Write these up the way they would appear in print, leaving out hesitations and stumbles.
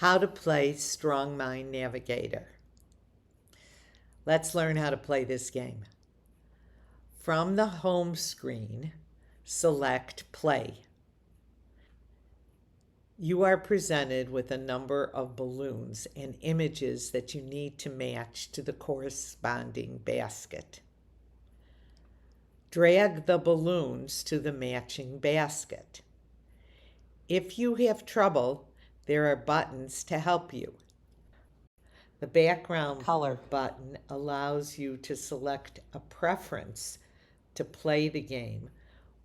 How to play Strong Mind Navigator. Let's learn how to play this game. From the home screen, select Play. You are presented with a number of balloons and images that you need to match to the corresponding basket. Drag the balloons to the matching basket. If you have trouble, there are buttons to help you. The background color button allows you to select a preference to play the game,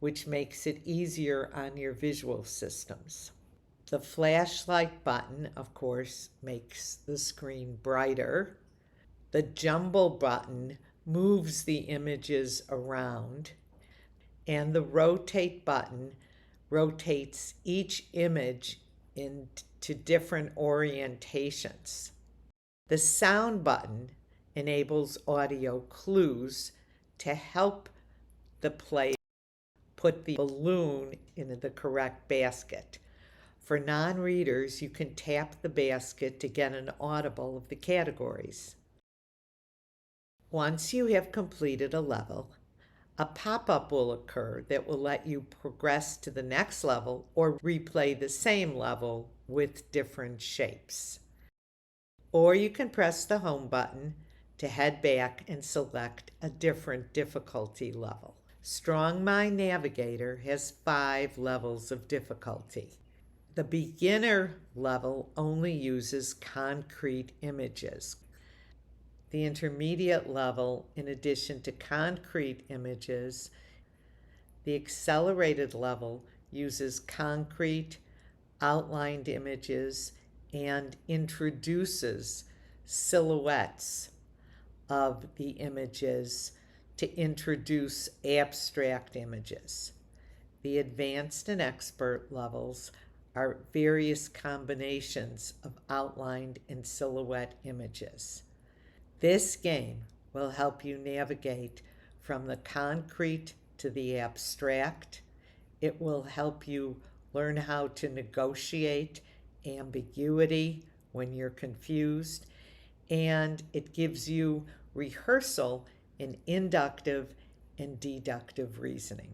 which makes it easier on your visual systems. The flashlight button, of course, makes the screen brighter. The jumble button moves the images around, and the rotate button rotates each image into different orientations. The sound button enables audio clues to help the player put the balloon in the correct basket. For non-readers, you can tap the basket to get an audible of the categories. Once you have completed a level, a pop-up will occur that will let you progress to the next level or replay the same level with different shapes. Or you can press the home button to head back and select a different difficulty level. Strong Mind Navigator has 5 levels of difficulty. The beginner level only uses concrete images. The intermediate level, in addition to concrete images, the accelerated level uses concrete, outlined images, and introduces silhouettes of the images to introduce abstract images. The advanced and expert levels are various combinations of outlined and silhouette images. This game will help you navigate from the concrete to the abstract. It will help you learn how to negotiate ambiguity when you're confused, and it gives you rehearsal in inductive and deductive reasoning.